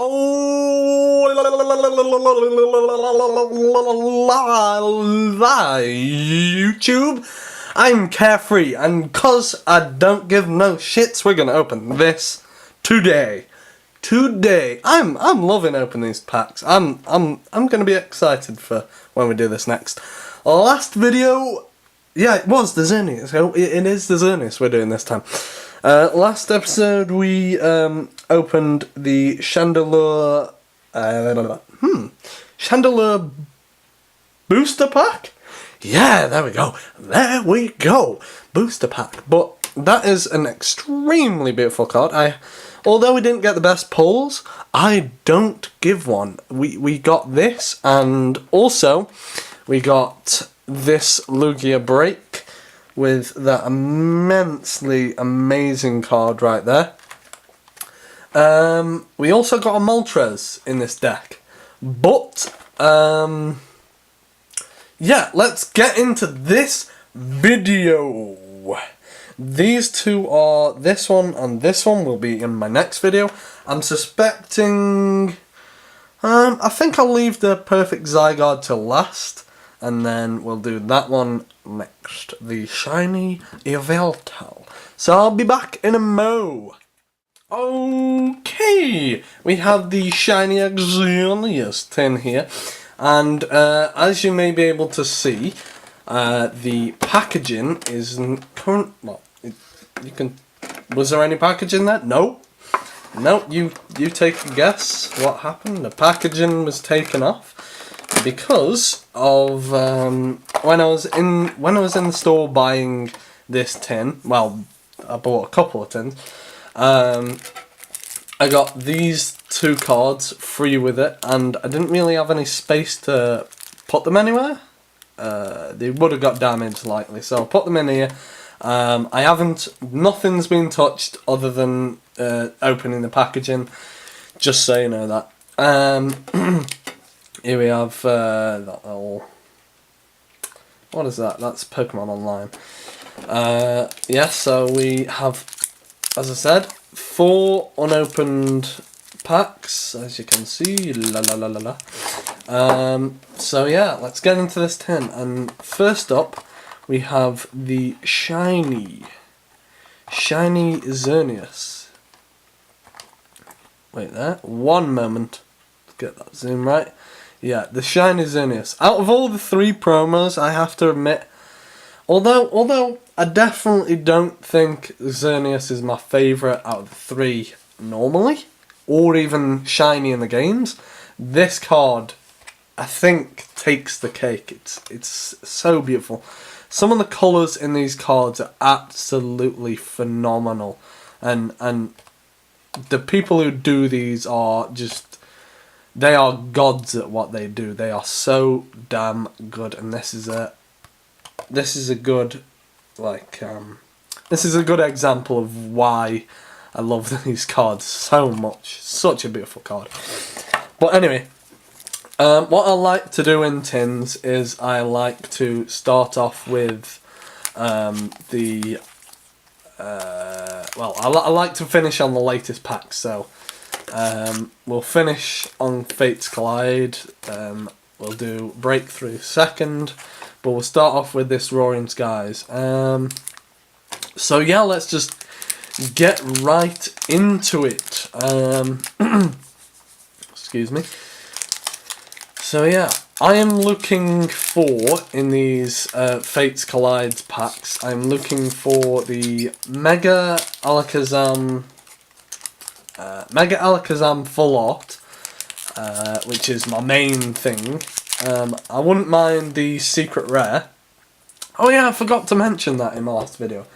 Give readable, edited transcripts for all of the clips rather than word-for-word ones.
Oh, YouTube, I'm Carefree, and cause I don't give no shits, we're gonna open this today. I'm loving opening these packs. I'm gonna be excited for when we do this next. Last video, yeah, it was the Xerneas. It is the Xerneas we're doing this time. Last episode we opened the Chandelier Chandelier booster pack. Yeah, there we go. Booster pack. But that is an extremely beautiful card. Although we didn't get the best pulls, I don't give one. We got this, and also we got this Lugia break with that immensely amazing card right there. We also got a Moltres in this deck. But, yeah, let's get into this video. These two are, this one and this one will be in my next video. I'm suspecting, I think I'll leave the Perfect Zygarde till last. And then we'll do that one next, the Shiny Yveltal. So I'll be back in a mo. Okay, we have the Shiny Xerneas Tin here, and as you may be able to see, the packaging isn't current. Well, you can. Was there any packaging there? No. No. You take a guess. What happened? The packaging was taken off because of when I was in the store buying this tin. Well, I bought a couple of tins. I got these two cards free with it, and I didn't really have any space to put them anywhere. They would have got damaged likely, so I put them in here. Nothing's been touched other than opening the packaging, just so you know that. Here we have that little, what is that? That's Pokemon Online. Yeah, so we have, as I said, 4 unopened packs, as you can see. So yeah, let's get into this tin. And first up, we have the Shiny Xerneas. Wait there, one moment. Let's get that zoom right. Yeah, the Shiny Xerneas. Out of all the 3 promos, I have to admit, although I definitely don't think Xerneas is my favourite out of the 3 normally, or even shiny in the games, this card, I think, takes the cake. It's so beautiful. Some of the colours in these cards are absolutely phenomenal, and the people who do these are just, they are gods at what they do. They are so damn good, and this is a good, like, this is a good example of why I love these cards so much. Such a beautiful card. But anyway, what I like to do in tins is I like to start off with well, I like to finish on the latest packs, so we'll finish on Fates Collide, we'll do Breakthrough second, but we'll start off with this Roaring Skies. So yeah, let's just get right into it. Excuse me. So yeah, I am looking for, in these Fates Collide packs, I'm looking for the Mega Alakazam Full Art, which is my main thing. I wouldn't mind the Secret Rare. Oh yeah, I forgot to mention that in my last video.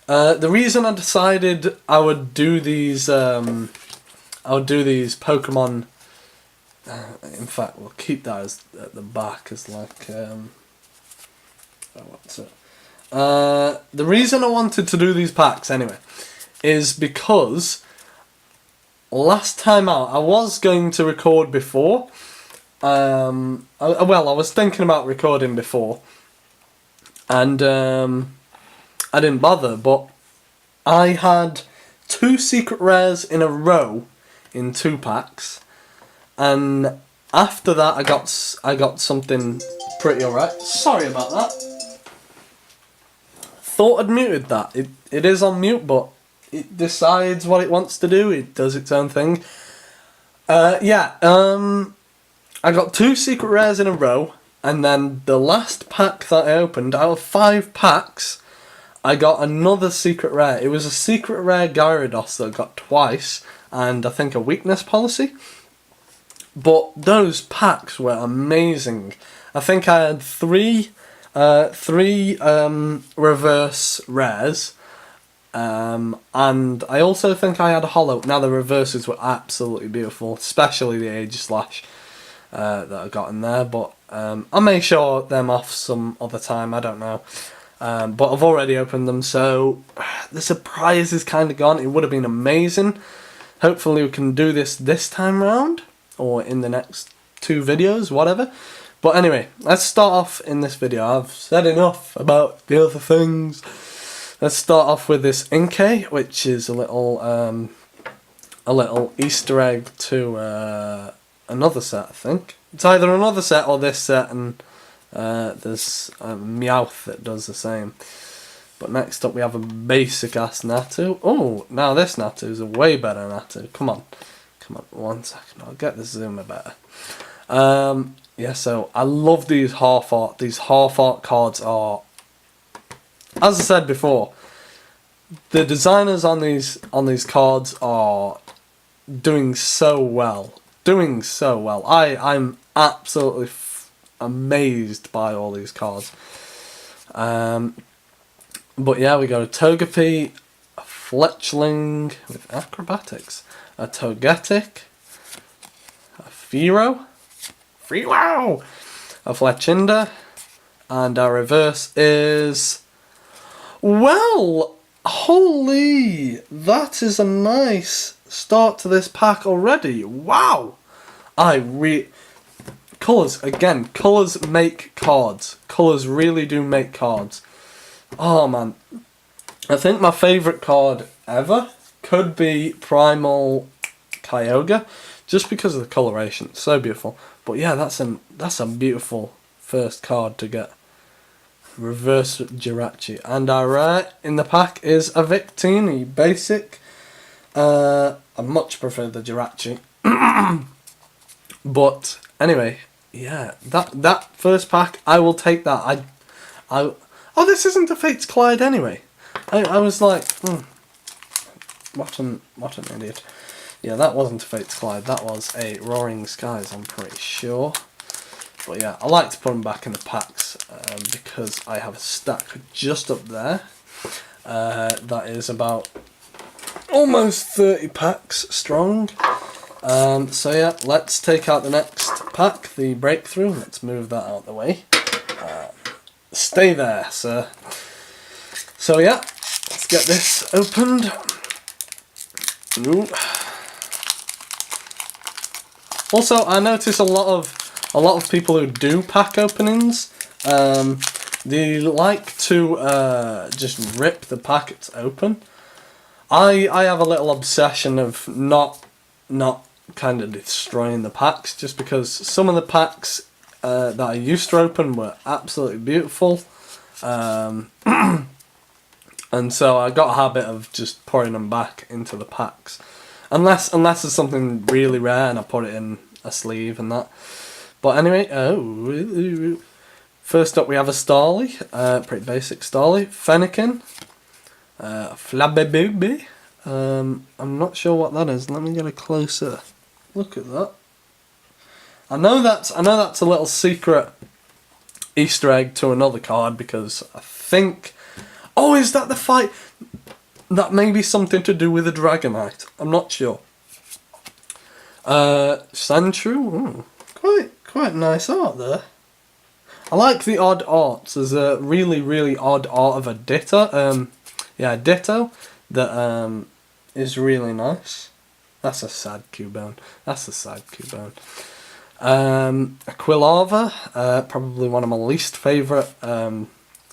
The reason I decided I would do these Pokemon. In fact, we'll keep that as at the back as like. What's it? The reason I wanted to do these packs anyway is because last time out I was going to record before. I was thinking about recording before, and I didn't bother, but I had 2 secret rares in a row in 2 packs, and after that I got something pretty alright. Sorry about that. Thought I'd muted that. It is on mute, but it decides what it wants to do. It does its own thing. Yeah. I got 2 secret rares in a row, and then the last pack that I opened, out of 5 packs, I got another secret rare. It was a secret rare Gyarados that I got twice, and I think a weakness policy. But those packs were amazing. I think I had three reverse rares, and I also think I had a holo. Now the reverses were absolutely beautiful, especially the Aegislash that I got in there. But I may show them off some other time. I don't know. But I've already opened them, so the surprise is kind of gone. It would have been amazing. Hopefully we can do this time round, or in the next 2 videos, whatever. But anyway, let's start off in this video. I've said enough about the other things. Let's start off with this Inkay, which is a little Easter egg to another set, I think. It's either another set or this set, and there's a Meowth that does the same. But next up we have a basic ass Natu. Oh, now this Natu is a way better Natu. Come on, 1 second. I'll get the zoomer better. Yeah, so I love these half art. These half art cards are, as I said before, the designers on these cards are doing so well. I'm absolutely amazed by all these cards. But yeah, we got a Togepi, a Fletchling with acrobatics, a Togetic, a Fearow, a Fletchinder, and our reverse is, well, holy, that is a nice start to this pack already. Wow, colours, again, colours make cards. Colours really do make cards. Oh man, I think my favourite card ever could be Primal Kyogre, just because of the coloration. It's so beautiful. But yeah, that's a beautiful first card to get. Reverse Jirachi. And our rare in the pack is a Victini basic. I much prefer the Jirachi. But anyway, yeah, that first pack, I will take that. Oh, this isn't a Fate's Collide anyway. I was like, what an idiot. Yeah, that wasn't a Fate's Collide. That was a Roaring Skies, I'm pretty sure. But yeah, I like to put them back in the packs because I have a stack just up there. That is about almost 30 packs strong. So yeah, let's take out the next pack, the Breakthrough. Let's move that out of the way. Stay there, sir. So yeah, let's get this opened. Ooh. Also, I notice a lot of people who do pack openings, they like to just rip the packets open. I have a little obsession of not kind of destroying the packs, just because some of the packs that I used to open were absolutely beautiful, and so I got a habit of just pouring them back into the packs, unless it's something really rare and I put it in a sleeve and that. But anyway, first up we have a Starly, pretty basic Starly, Fennekin, Flabébé. I'm not sure what that is. Let me get a closer look at that. I know that's a little secret Easter egg to another card, because I think, oh, is that the fight? That may be something to do with the Dragonite. I'm not sure. Sandshrew, quite nice art there. I like the odd arts. There's a really odd art of a Ditto. Ditto that is really nice. That's a sad Cubone. A Quilava, probably one of my least favourite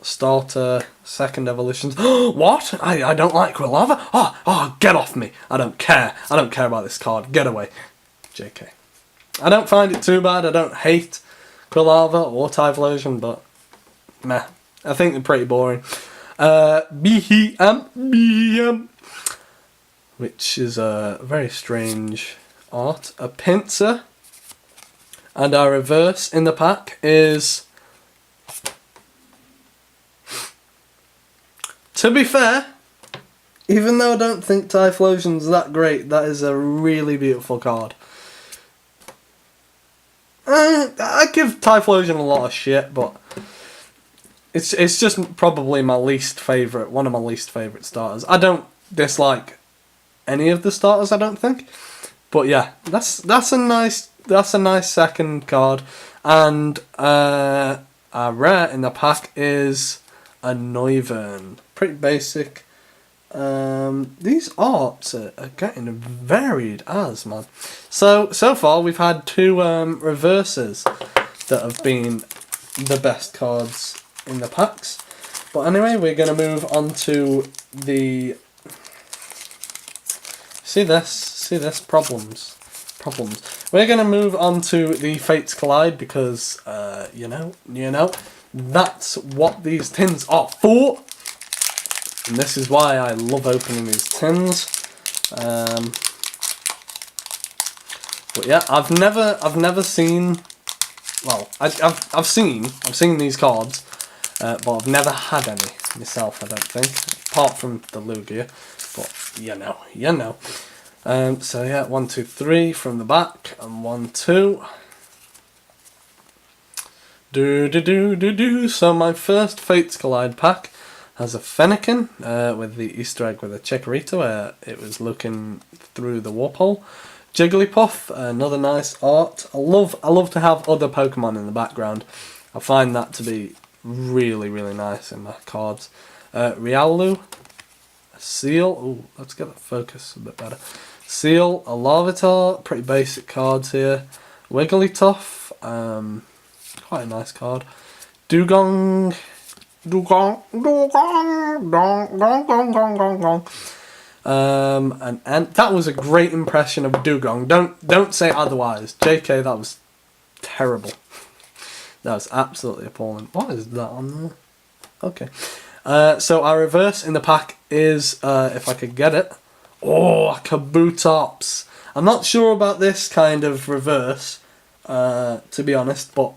starter second evolutions. What? I don't like Quilava? Oh, get off me. I don't care about this card. Get away. JK. I don't find it too bad. I don't hate Quilava or Typhlosion, but meh. I think they're pretty boring. BM, which is a very strange art. A Pinsir. And our reverse in the pack is... To be fair, even though I don't think Typhlosion's that great, that is a really beautiful card. I give Typhlosion a lot of shit, but it's just probably my least favourite, one of my least favourite starters. I don't dislike any of the starters, I don't think. But yeah, that's a nice second card. And our rare in the pack is a Noivern. Pretty basic. These arts are getting varied as, man. So far we've had 2 reverses that have been the best cards in the packs. But anyway, we're going to move on to the... See this? Problems. We're going to move on to the Fates Collide because, you know, that's what these tins are for. And this is why I love opening these tins. But yeah, I've never seen. Well, I've seen these cards, but I've never had any myself. I don't think, apart from the Lugia. But you know. So yeah, 1, 2, 3 from the back, and 1, 2. So my first Fates Collide pack has a Fennekin with the Easter egg with a Chikorita where it was looking through the warp hole. Jigglypuff, another nice art. I love to have other Pokemon in the background. I find that to be really, really nice in my cards. Riolu, a Seal. Ooh, let's get that focus a bit better. Seal, a Larvitar, pretty basic cards here. Wigglytuff, quite a nice card. Dugong. And that was a great impression of Dugong. Don't say otherwise. JK, that was terrible. That was absolutely appalling. What is that on there? Okay. So our reverse in the pack is, if I could get it, a Kabutops. I'm not sure about this kind of reverse, to be honest, but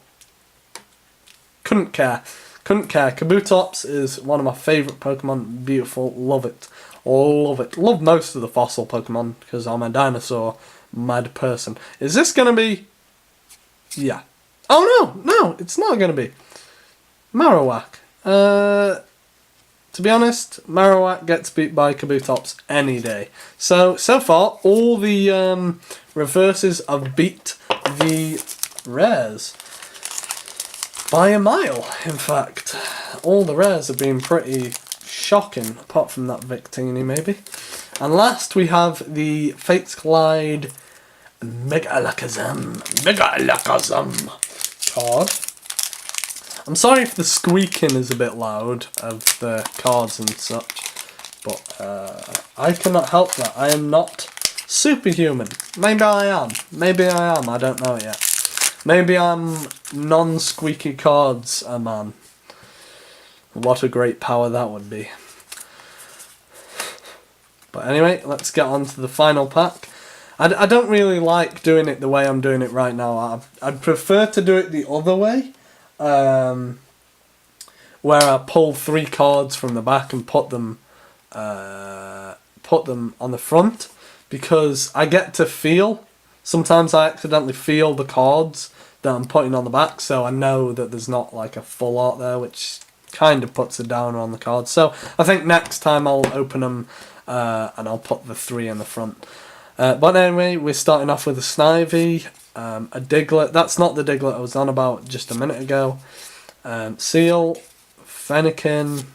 couldn't care. Kabutops is one of my favourite Pokemon. Beautiful. Love it. Love most of the fossil Pokemon because I'm a dinosaur mad person. Is this going to be... Yeah. Oh no, it's not going to be. Marowak. To be honest, Marowak gets beat by Kabutops any day. So far, all the reverses have beat the rares. By a mile, in fact. All the rares have been pretty shocking, apart from that Victini, maybe. And last we have the Fates Collide Mega Alakazam card. I'm sorry if the squeaking is a bit loud of the cards and such, but I cannot help that. I am not superhuman. Maybe I am, I don't know it yet. Maybe I'm non-squeaky cards a man. What a great power that would be. But anyway, let's get on to the final pack. I don't really like doing it the way I'm doing it right now. I'd prefer to do it the other way. Where I pull 3 cards from the back and put them on the front. Because I get to feel... Sometimes I accidentally feel the cards that I'm putting on the back, so I know that there's not like a full art there, which kind of puts a downer on the cards. So I think next time I'll open them and I'll put the 3 in the front. But anyway, we're starting off with a Snivy, a Diglett. That's not the Diglett I was on about just a minute ago. Seal, Fennekin,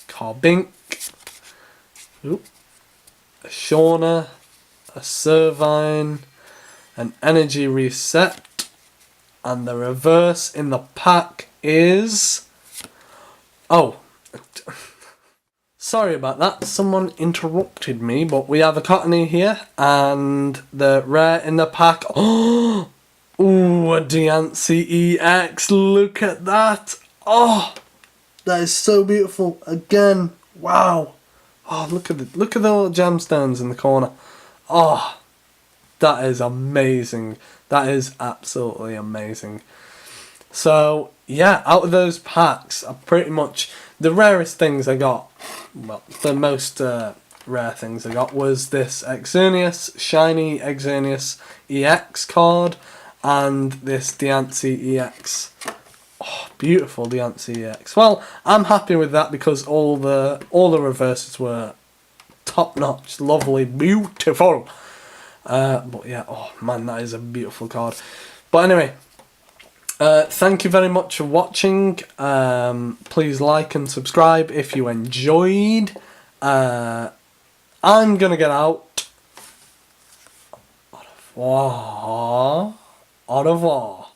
Carbink, a Shauna, a Servine, an Energy Reset, and the reverse in the pack is... Oh, sorry about that, someone interrupted me, but we have a Cottony here, and the rare in the pack... Oh, Ooh, a Diancie EX. Look at that. Oh, that is so beautiful. Again, wow. Oh, look at the little gemstones in the corner. Oh, that is amazing. That is absolutely amazing. So, yeah, out of those packs, are pretty much the rarest things I got. Well, the most rare things I got was this Shiny Xerneas EX card, and this Diancie EX. Oh, beautiful Diancie EX. Well, I'm happy with that because all the reverses were top notch, lovely, beautiful. But yeah, oh man, that is a beautiful card. But anyway, thank you very much for watching. Please like and subscribe if you enjoyed. I'm gonna get out. Au revoir. Au revoir.